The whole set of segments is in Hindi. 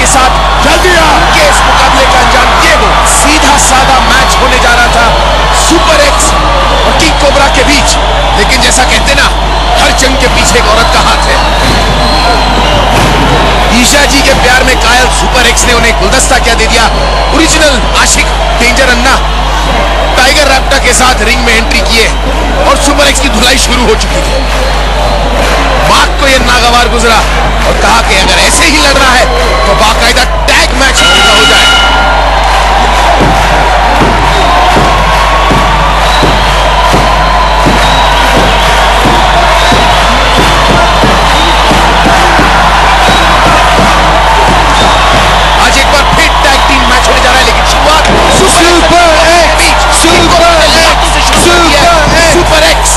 साथ जल्दी के इस मुकाबले का अंजाम ये हो। सीधा साधा मैच होने जा रहा था सुपर एक्स और किंग कोबरा के बीच, लेकिन जैसा कहते ना, हर जंग के पीछे एक औरत का हाथ है। ईशा जी के प्यार में कायल सुपर एक्स ने उन्हें गुलदस्ता क्या दे दिया। ओरिजिनल आशिक डेंजर अन्ना टाइगर रैप्टर के साथ रिंग में एंट्री किए और सुपर एक्स की धुलाई शुरू हो चुकी थी। मार्क को यह नागवार गुजरा और कहा कि अगर ऐसे ही लड़ रहा है तो बाकायदा टैग मैच हो जाए। आज एक बार फिर टैग टीम मैच होने जा रहा है, लेकिन शुरुआत सुपर एक्स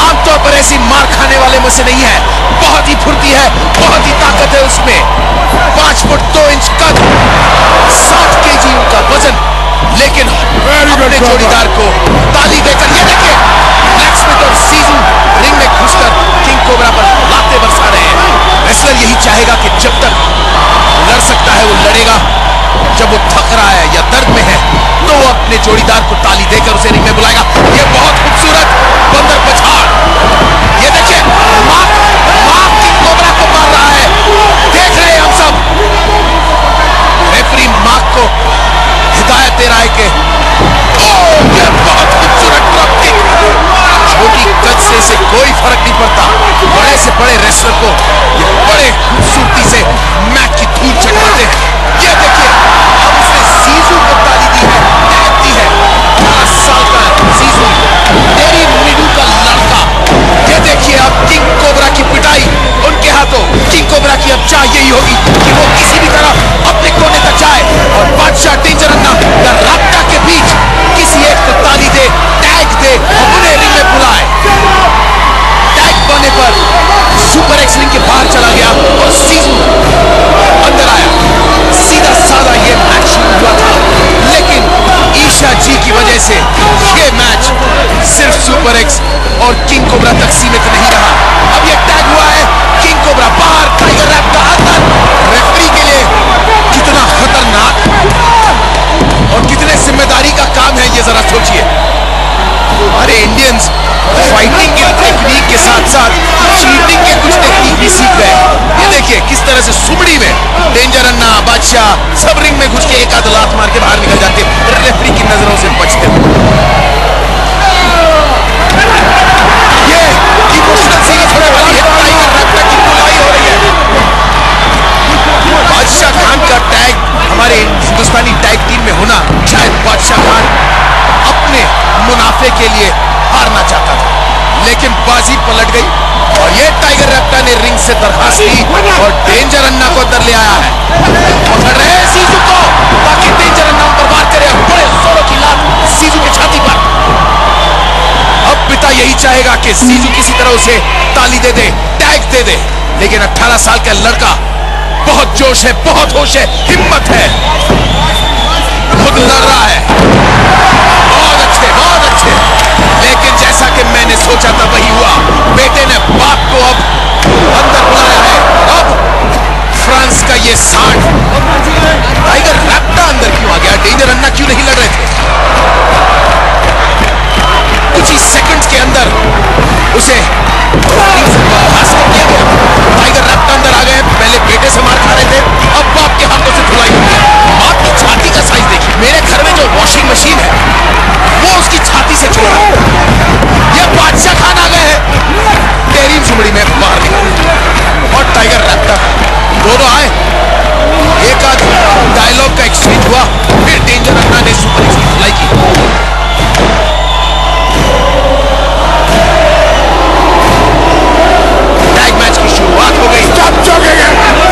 आमतौर पर ऐसी मार खाने वाले में से नहीं है। बहुत ही फुर्ती है, बहुत ही ताकत है उसमें। 5 फुट 2 इंच कद, 60 केजी उनका वजन, लेकिन अपने जोड़ीदार को ताली देकर ये देखिए ब्लैक स्मिथ और सीजू रिंग में घुसकर किंग कोबरा पर लाते बरसा रहे हैं। रेसलर यही चाहेगा कि जब तक लड़ सकता है वो लड़ेगा, जब वो थक रहा है या दर्द में है तो वो अपने जोड़ीदार को ताली देकर उसे रिंग में बुलाएगा। ये बहुत खूबसूरत बंदर पछाड़, ये देखिए मार्क किंग कोबरा को मार रहा है, देख रहे हैं हम सब। रेफरी मार्क को हिदायत दे रहा है कि ये बहुत खूबसूरत ड्रॉप किक। छोटी कद से इसे कोई फर्क नहीं पड़ता, बड़े से बड़े रेसलर को ये बड़े खूबसूरती से मैच की धूल चटाते हैं। ये देखिए अब उसने सीजू को ताली दी है, टैग दी है। 18 साल का सीजू, तेरी मिडू का लड़का। ये देखिए अब किंग कोबरा की पिटाई उनके हाथों। किंग कोबरा की अब चाह यही होगी कि वो किसी भी तरह अपने कोने तक जाए और बादशाह डेंजर अन्ना या रैप्टर के बीच किसी एक को ताली दे, टैग दे और उन्हें रिंग में बुलाए। टैग पाने पर सुपर एक्स रिंग के बाहर चला गया और सीजू अंदर आया। सीधा साधा ये मैच शुरू हुआ था, लेकिन ईशा जी की वजह से ये मैच सिर्फ सुपर एक्स और किंग कोबरा तक सीमित नहीं रहा। अब ये टैग हुआ है, किंग कोबरा बाहर, टाइगर रैप्टर अंदर। रेफरी के लिए कितना खतरनाक और कितने जिम्मेदारी का काम है ये जरा सोचिए। हमारे इंडियंस फाइटिंग के टेक्निक के साथ साथ चीटिंग के कुछ टेक्निक भी सीख गए। ये देखिए किस तरह से सुबड़ी में डेंजर अन्ना, बादशाह सब रिंग में घुस के एक आध लात मार के बाहर निकल जाते, रेफरी की नजरों से बचते हुए। ये इमोशनल सीरीज होने वाली है, टाइगर रैप्टर की बुलाई हो रही है। बादशाह खान का टैग हमारे हिंदुस्तानी टैग टीम में होना, शायद बादशाह खान अपने मुनाफे के लिए हारना चाहता था, लेकिन बाजी पलट गई और ये टाइगर रैप्टर ने रिंग से दरखास्त दी और डेंजर अन्ना को अंदर ले आया है। पकड़ रहे हैं सीजू को ताकि डेंजर अन्ना उन पर वार करे। बड़े जोरों की लात सीजू की छाती पर। अब पिता यही चाहेगा कि सीजू किसी तरह उसे ताली दे दे, टैग दे दे, लेकिन 18 साल का लड़का, बहुत जोश है, बहुत होश है, हिम्मत है, खुद लड़ रहा है। बहुत अच्छे, लेकिन जैसा कि मैंने सोचा था वही हुआ। बेटे ने बाप को अब अंदर बुलाया है। अब फ्रांस का ये सांड टाइगर रैप्टर अंदर क्यों आ गया? डेंजर अन्ना क्यों नहीं लड़ रहे थे? कुछ ही सेकंड्स के अंदर उसे बर्खास्त कर दिया गया। टाइगर रैप्टर अंदर आ गए, पहले बेटे से मार खा रहे थे, अब बाप के हाथों से धुलाई हो गई। बाप की छाती का साइज देखिए, मेरे घर में जो वॉशिंग मशीन है वो उसकी छाती से छोड़ा। ये बादशाह खान आ गए हैं, तेरी चुमड़ी में बाहर निकल और टाइगर रैप्टर दोनों आए। एक आध डायलॉग का एक्सचेंज हुआ, फिर डेंजर अन्ना ने सुपर एक्स की धुलाई की। टैग मैच की शुरुआत हो गई।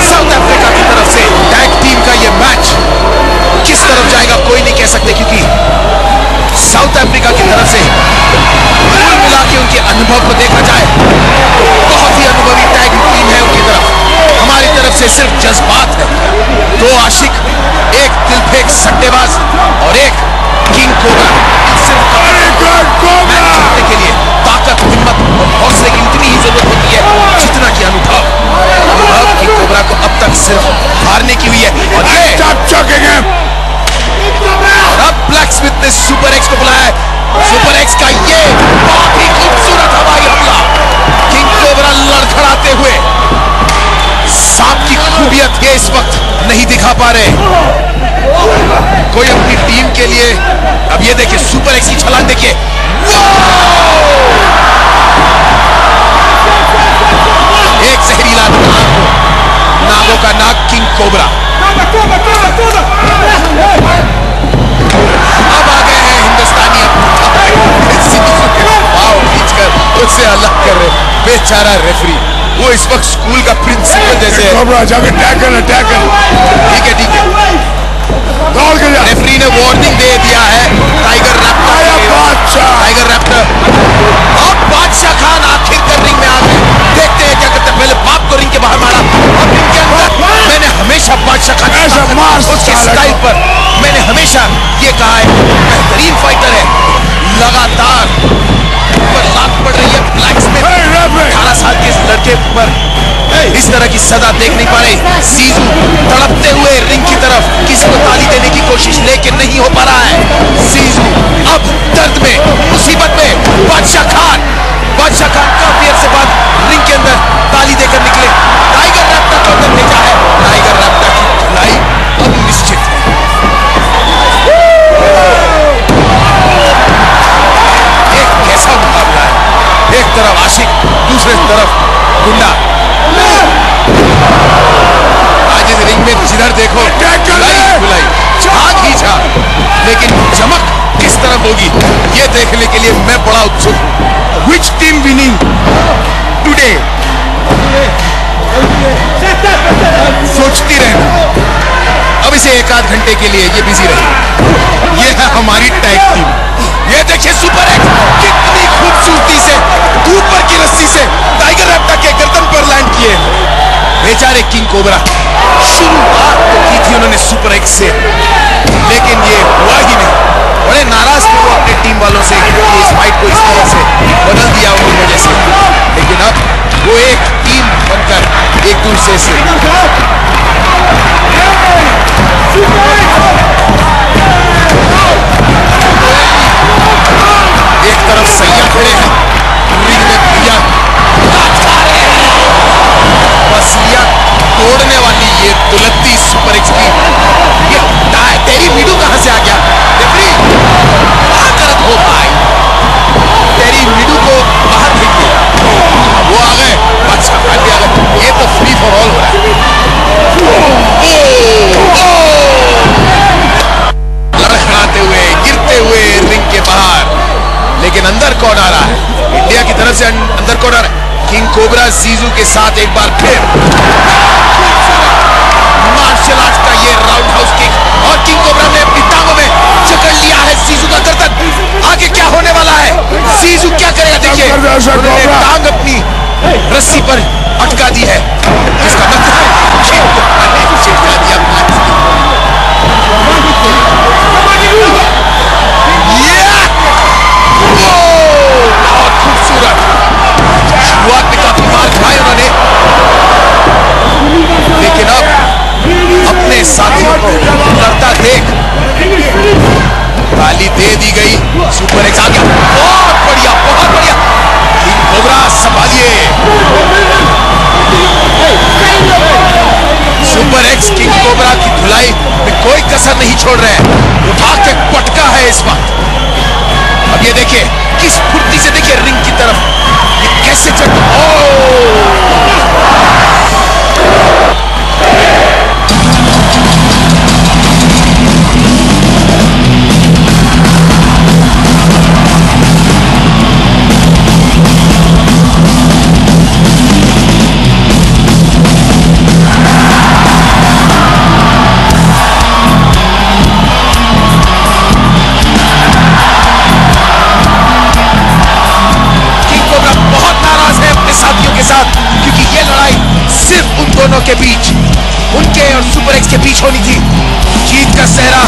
साउथ अफ्रीका की तरफ से टैग टीम का यह मैच किस तरफ जाएगा कोई नहीं कह सकते, क्योंकि साउथ अफ्रीका की तरफ से कुल मिला के उनके अनुभव को देखा जाए तो बहुत ही अनुभवी टैग टीम है उनकी तरफ। हमारी तरफ से सिर्फ जज्बात है। 2 आशिक, एक दिलफेक सट्टेबाज और एक किंग कोबरा। सिर्फ मैच जीतने के लिए ताकत, हिम्मत और हौसले की उतनी ही जरूरत होती है जितना कि अनुभव। किंग कोबरा को अब तक सिर्फ हारने की हुई है। ने सुपर एक्स को बुलाया है। सुपर एक्स का ये बहुत ही खूबसूरत हवाई हमला, किंग कोबरा लड़खड़ाते हुए सांप की खूबियत ये इस वक्त नहीं दिखा पा रहे कोई अपनी टीम के लिए। अब ये देखिए सुपर एक्स की छलांग देखिए, एक जहरीला नागों का नाग किंग कोबरा। अब आ गए हैं हिंदुस्तानी उससे अलग कर रहे बेचारा रेफरी, वो इस वक्त स्कूल का प्रिंसिपल जैसे है। जाके टैकल ठीक है रेफरी ने वार्निंग दे दिया है टाइगर रैप्टर। अब बादशाह खान आखिरकार रिंग में आ गए। देखते हैं क्या करते हैं। पहले बाप को रिंग के बाहर मारा, अब रिंग के अंदर। मैंने हमेशा बादशाह खान उसके स्टाइल पर मैंने हमेशा ये कहा है बेहतरीन फाइटर है। लगातार पर लात पड़ रही है ब्लैक्समैन 18 साल के इस लड़के पर इस तरह की सजा देख नहीं पा रहे। सीजू तड़पते हुए रिंग की तरफ किसी को ताली देने की कोशिश लेकिन नहीं हो पा रहा है। सीजू अब दर्द में मुसीबत में। बादशाह खान काफी देर से बाद रिंग के अंदर ताली देकर निकले। टाइगर रैप्टर को अंदर भेजा है। टाइगर रैप्टर की धुलाई अब निश्चित है। एक कैसा मुकाबला है, एक तरफ आशिक दूसरे तरफ गुंडा। आज इस रिंग में जिधर देखो धुलाई झाग ही झाग, लेकिन चमक किस तरफ होगी ये देखने के लिए मैं बड़ा उत्सुक हूं। Which team winning today? सोचती रहना। अब इसे एक आध घंटे के लिए ये बिजी रही। ये है हमारी टैग टीम। ये देखिए सुपर एक्स कितनी खूबसूरती से ऊपर की रस्सी से टाइगर रैप्टर के गर्दन पर लैंड किए। बेचारे किंग कोबरा शुरुआत तो की थी उन्होंने सुपर एक्स से, लेकिन ये हुआ ही नहीं। बड़े नाराज थे वो अपने टीम वालों से कि इस फाइट को इस तरह से बदल दिया उनकी वजह से, लेकिन अब वो एक टीम बनकर एक दूसरे से एक तरफ सैया खड़े हैं रिंग में भैया बसिया तोड़ने वाली ये दुलत्ती सुपर एक्स की ये तेरी मीडू कहां से आ गया? रेफरी गलत हो भाई, तेरी मीडू को बाहर फेंक दिया। वो आ गए बादशाह खान भी आ गए। ये तो फ्री फॉर ऑल हो रहा है। लड़खड़ाते हुए गिरते हुए रिंग के बाहर, लेकिन अंदर कौन आ रहा है? इंडिया की तरफ से अंदर कौन आ रहा है? किंग कोबरा जीजू के साथ एक बार फिर मार्शल आर्ट्स का ये राउंड हाउस किक, और किंग कोबरा ने अपनी टांगों में जकड़ लिया है जीजू का गर्दन। आगे क्या होने वाला है? जीजू क्या करेगा? देखिए उन्होंने टांग अपनी रस्सी पर अटका दी है, जिसका मतलब चिपका दिया। बहुत खूबसूरत शुरुआत में काफी मार खाए उन्होंने, लेकिन अब अपने साथियों को लड़ता देख ताली दे दी गई। सुपर एक्स आ गया, बहुत बढ़िया किंग कोबरा संभालिए। सुपर एक्स किंग कोबरा की धुलाई में कोई कसर नहीं छोड़ रहे हैं, उठा के पटका है इस वक्त। अब ये देखिए किस फुर्ती से, देखिए रिंग की तरफ ये कैसे चढ़। दोनों के बीच, उनके और सुपर एक्स के बीच होनी थी। जीत का सेहरा